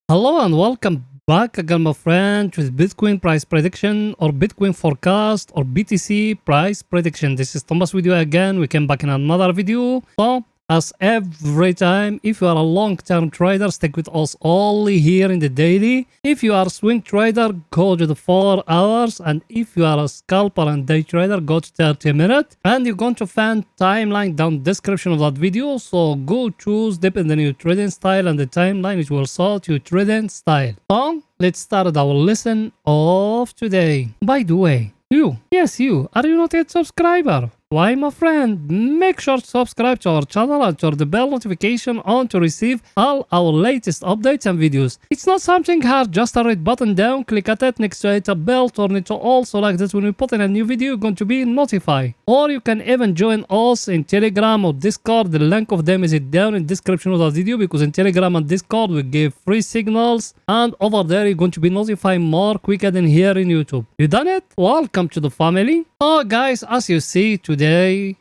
Hello and welcome back again, my friend, with Bitcoin price prediction or Bitcoin forecast or BTC price prediction. This is Thomas with you again. We came back in another video. So, as every time, if you are a long-term trader, stick with us only here in the daily. If you are a swing trader, go to the 4 hours. And if you are a scalper and day trader, go to 30 minutes. And you're going to find timeline down description of that video. So go choose depending on your trading style and the timeline it will sort your trading style. So let's start our lesson of today. By the way, yes you, are you not yet subscriber? Why, my friend, make sure to subscribe to our channel and turn the bell notification on to receive all our latest updates and videos. It's not something hard, just a red button down, click at it, next to it a bell, turn it to all so like that when we put in a new video you're going to be notified. Or you can even join us in Telegram or Discord, the link of them is down in the description of the video, because in Telegram and Discord we give free signals and over there you're going to be notified more quicker than here in YouTube. You done it? Welcome to the family. Oh guys, as you see today,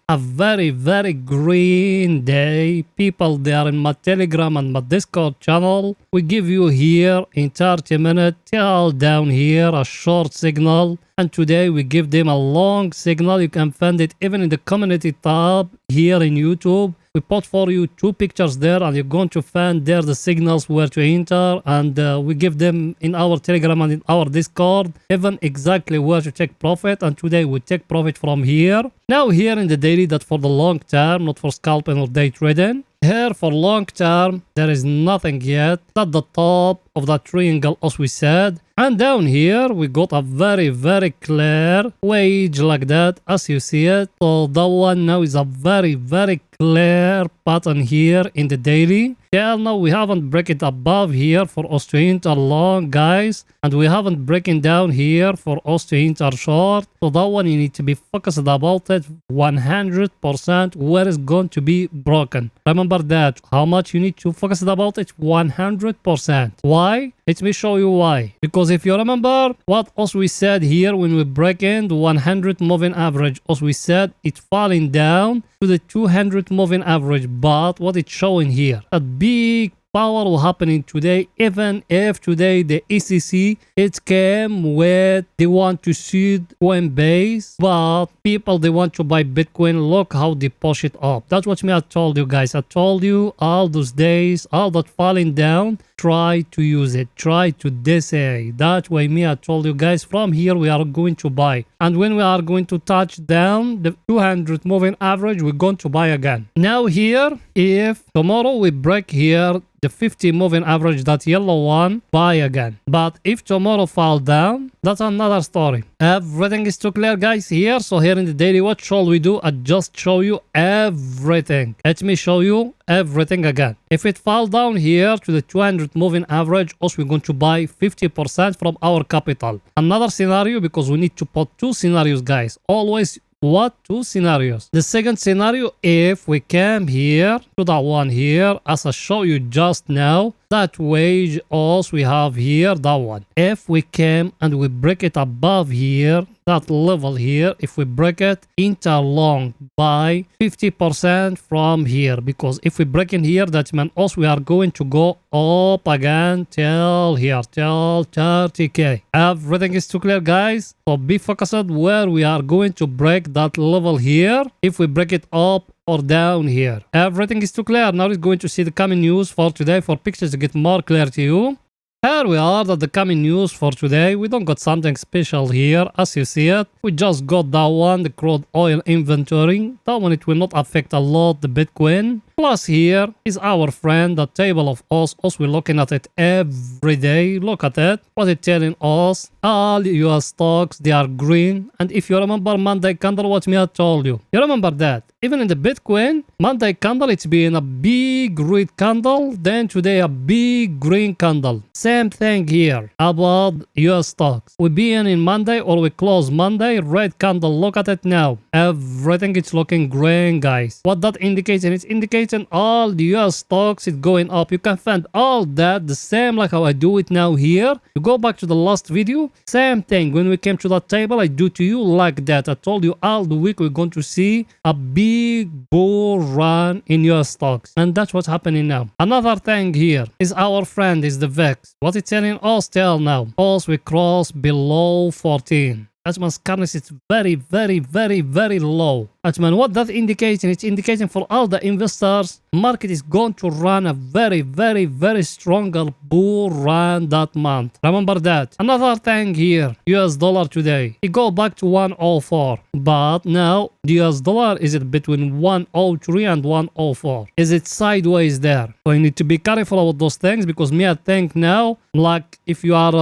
a very green day. People, they are in my Telegram and my Discord channel. We give you here in 30 minutes till down here a short signal. And today we give them a long signal. You can find it even in the community tab here in YouTube. We put for you 2 pictures there and you're going to find there the signals where to enter, and we give them in our Telegram and in our Discord even exactly where to take profit, and today we take profit from here. Now here in the daily, that for the long term, not for scalping or day trading. Here for long term there is nothing yet at the top of that triangle as we said, and down here we got a very clear wage like that as you see it. So that one now is a very clear pattern here in the daily. Yeah, now we haven't break it above here for us to enter long, guys, and we haven't breaking down here for us to enter short. So that one you need to be focused about it 100% where it's going to be broken. Remember that, how much you need to focus about it 100%. Why? Let me show you why. Because if you remember what else we said here when we break in the 100 moving average, as we said it's falling down to the 200 moving average, but what it's showing here, a big power will happening today. Even if today the ECC it came with they want to seed Coinbase, but people they want to buy Bitcoin, look how they push it up. That's what I told you guys. I told you all those days, all that falling down, try to use it, try to DCA. That way I told you guys from here we are going to buy, and when we are going to touch down the 200 moving average we're going to buy again. Now here, if tomorrow we break here the 50 moving average, that yellow one, buy again. But if tomorrow fall down, that's another story. Everything is too clear, guys, here. So here in the daily, what shall we do? I just show you everything. Let me show you everything again. If it fall down here to the 200 moving average, also we're going to buy 50% from our capital. Another scenario, because we need to put 2 scenarios, guys, always. What 2 scenarios? The second scenario, if we came here to that one here as I show you just now, that wage also we have here, that one. If we came and we break it above here, that level here, if we break it, enter long by 50% from here, because if we break in here, that means also we are going to go up again till here, till 30k. Everything is too clear, guys. So be focused where we are going to break that level here. If we break it up or down here, everything is too clear. Now it's going to see the coming news for today for pictures to get more clear to you. Here we are at the coming news for today. We don't got something special here as you see it. We just got that one, the crude oil inventory. That one it will not affect a lot the Bitcoin. Plus here is our friend, the table of us. Us we're looking at it every day. Look at it. What it's telling us. All US stocks, they are green. And if you remember Monday candle, what I told you. You remember that. Even in the Bitcoin, Monday candle, it's been a big red candle. Then today a big green candle. Same thing here about US stocks. We begin in Monday or we close Monday, red candle. Look at it now. Everything is looking green, guys. What that indicates? And it indicates indicating all the US stocks is going up. You can find all that the same like how I do it now here. You go back to the last video, same thing. When we came to that table, I do to you like that. I told you all the week we're going to see a big bull run in US stocks, and that's what's happening now. Another thing here is our friend is the VIX. What it's telling us till now, also we cross below 14. That means currency is very, very, very, very low. That means what that indicating? It's indicating for all the investors, market is going to run a very, very, very stronger bull run that month. Remember that. Another thing here, US dollar today, it go back to 104. But now the US dollar is it between 103 and 104. Is it sideways there? So you need to be careful about those things, because me I think now, like if you are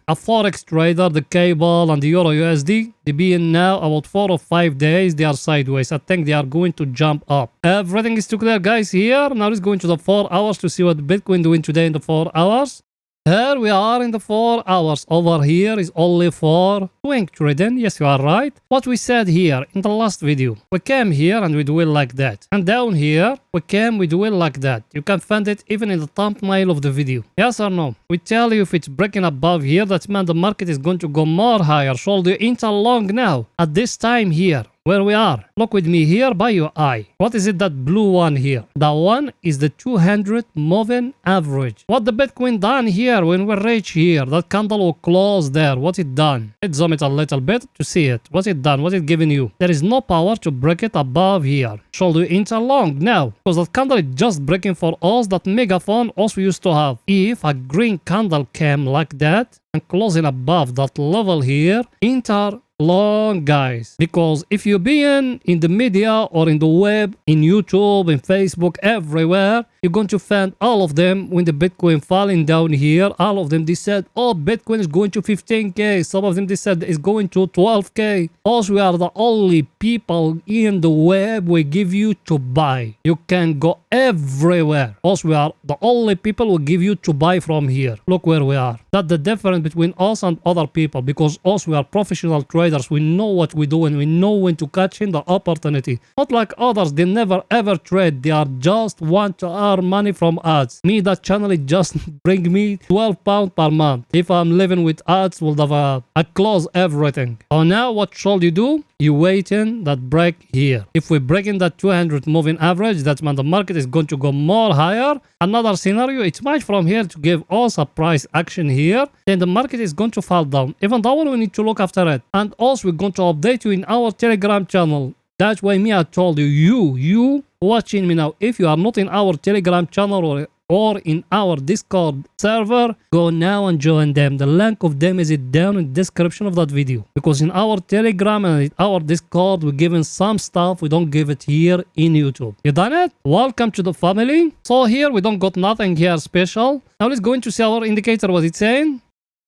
a forex trader, the cable and the euro USD, they be in now about 4 or 5 days, they are sideways. I think they are going to jump up. Everything is too clear, guys, here. Now let's go into the 4 hours to see what Bitcoin doing today in the 4 hours. Here we are in the 4 hours. Over here is only for swing trading. Yes, you are right. What we said here in the last video, we came here and we do it like that. And down here, we do it like that. You can find it even in the thumbnail of the video. Yes or no? We tell you if it's breaking above here, that means the market is going to go more higher. Should you enter long now at this time here? Where we are. Look with me here by your eye. What is it, that blue one here? That one is the 200 moving average. What the Bitcoin done here when we reach here? That candle will close there. What it done? Let's zoom it a little bit to see it. What it done? What it giving you? There is no power to break it above here. Should we enter long now? Because that candle is just breaking for us that megaphone also used to have. If a green candle came like that and closing above that level here, enter long, guys. Because if you be in the media or in the web, in YouTube, in Facebook, everywhere, you're going to find all of them when the Bitcoin falling down here. All of them, they said, oh, Bitcoin is going to 15K. Some of them, they said it's going to 12K. Also, we are the only people in the web we give you to buy. You can go everywhere. Also, we are the only people who give you to buy from here. Look where we are. That's the difference between us and other people, because us, we are professional traders. We know what we do and we know when to catch in the opportunity. Not like others, they never ever trade. They are just want to earn money from ads. Me, that channel, it just bring me £12 per month. If I'm living with ads, we'll have a close everything. So now what should you do? You waiting that break here. If we break in that 200 moving average, that means the market is going to go more higher. Another scenario, it's much from here to give us a price action here. Then the market is going to fall down. Even that one, we need to look after it. And also, we're going to update you in our Telegram channel. That's why me, I told you, you watching me now, if you are not in our Telegram channel or in our Discord server, go now and join them. The link of them is down in the description of that video. Because in our Telegram and in our Discord, we're giving some stuff we don't give it here in YouTube. You done it? Welcome to the family. So here we don't got nothing here special. Now let's go into see our indicator, what it's saying.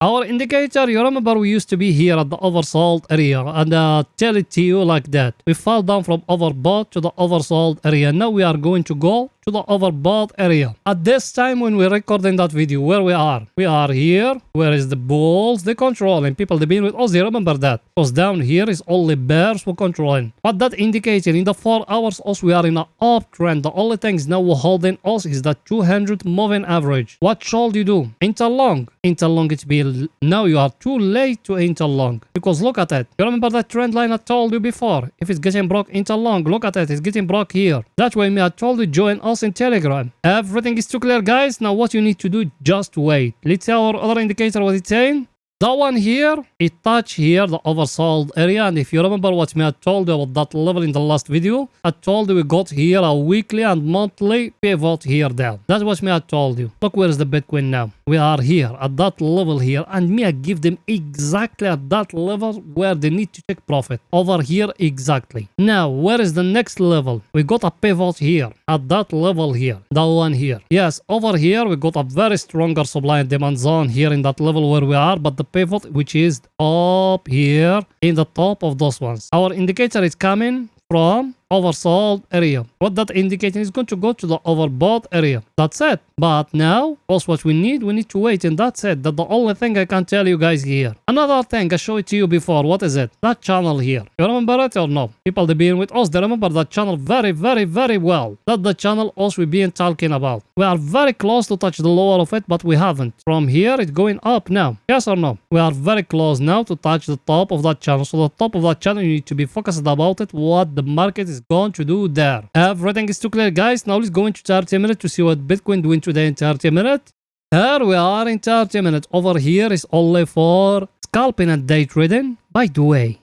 Our indicator, you remember we used to be here at the oversold area, and tell it to you like that. We fall down from overbought to the oversold area. Now we are going to go to the overbought area. At this time when we're recording that video, where we are here, where is the bulls, they controlling. People, they been with us, they remember that. Because down here is only bears who controlling. What that indicating, in the 4 hours, us, we are in an uptrend. The only things now we're holding us is that 200 moving average. What should you do? Enter long. Enter long, it's be now you are too late to enter long. Because look at it. You remember that trend line I told you before? If it's getting broke, enter long. Look at it, it's getting broke here. That's why me, I told you, join us in Telegram. Everything is too clear, guys. Now what you need to do, just wait. Let's see our other indicator, what it's saying. That one here, it touch here the oversold area, and if you remember what me I told you about that level in the last video, I told you we got here a weekly and monthly pivot here down. That's what me I told you. Look where is the Bitcoin now. We are here at that level here, and me I give them exactly at that level where they need to take profit. Over here exactly. Now where is the next level? We got a pivot here at that level here. That one here. Yes, over here we got a very stronger supply and demand zone here in that level where we are, but the pivot which is up here in the top of those ones. Our indicator is coming from oversold area. What that indicating is going to go to the overbought area. That's it. But now, also what we need to wait, and that's it. That's the only thing I can tell you guys here. Another thing I showed it to you before. What is it? That channel here. You remember it or no? People that been with us, they remember that channel very, very, very well. That's the channel us we've been talking about. We are very close to touch the lower of it, but we haven't. From here, it's going up now. Yes or no? We are very close now to touch the top of that channel. So the top of that channel, you need to be focused about it, what the market is going to do there. Everything is too clear, guys. Now let's go into 30 minutes to see what Bitcoin doing today in 30 minutes. Here we are in 30 minutes. Over here is only for scalping and day trading. By the way,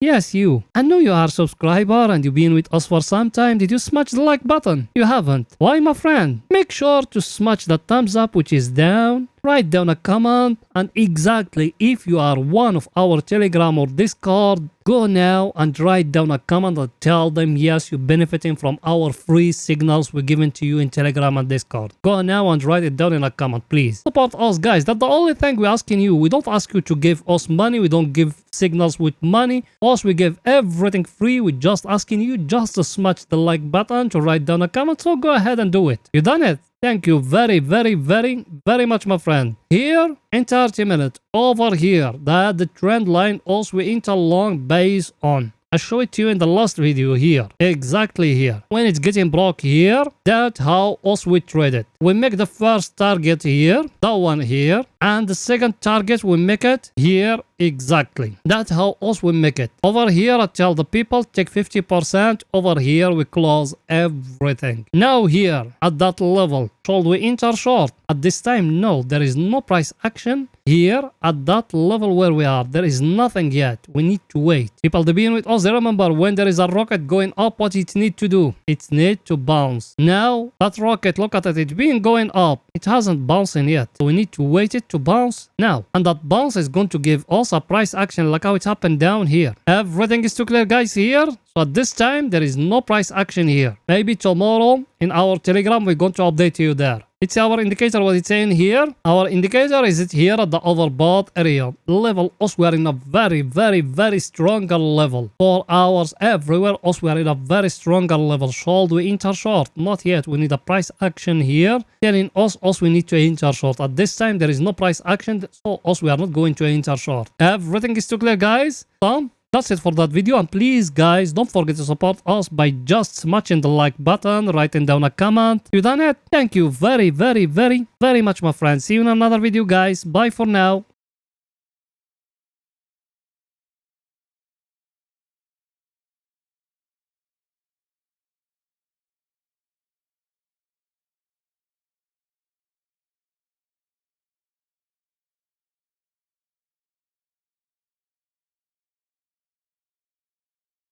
yes, you. I know you are a subscriber and you've been with us for some time. Did you smash the like button? You haven't. Why, my friend? Make sure to smash the thumbs up, which is down. Write down a comment, and exactly if you are one of our Telegram or Discord, go now and write down a comment and tell them yes, you're benefiting from our free signals we're giving to you in Telegram and Discord. Go now and write it down in a comment, please. Support us, guys. That's the only thing we're asking you. We don't ask you to give us money. We don't give signals with money. Us, we give everything free. We're just asking you just to smash the like button, to write down a comment. So go ahead and do it. You done it? Thank you very, very, very, very much, my friend. Here in 30 minutes, over here, that the trend line also we interlong based on. I show it to you in the last video here. Exactly here. When it's getting broke here, that's how also we trade it. We make the first target here, that one here, and the second target we make it here exactly. That's how also we make it. Over here I tell the people take 50%. Over here we close everything. Now here at that level, should we enter short? At this time, no, there is no price action. Here at that level where we are, there is nothing yet. We need to wait. People that been with us, they remember when there is a rocket going up, what it need to do? It need to bounce. Now that rocket, look at it, it's been going up. It hasn't bouncing yet. So we need to wait it to bounce now. And that bounce is going to give us a price action like how it's happened down here. Everything is too clear, guys, here. So at this time, there is no price action here. Maybe tomorrow in our Telegram, we're going to update you there. It's our indicator, what it's saying here. Our indicator is it here at the overbought area. Level, us we are in a very, very, very stronger level. 4 hours everywhere, us we are in a very stronger level. Should we enter short? Not yet. We need a price action here. Telling us we need to enter short. At this time, there is no price action. So us we are not going to enter short. Everything is too clear, guys. So that's it for that video, and please guys don't forget to support us by just smashing the like button, writing down a comment. You done it? Thank you very, very, very, very much, my friends. See you in another video, guys. Bye for now.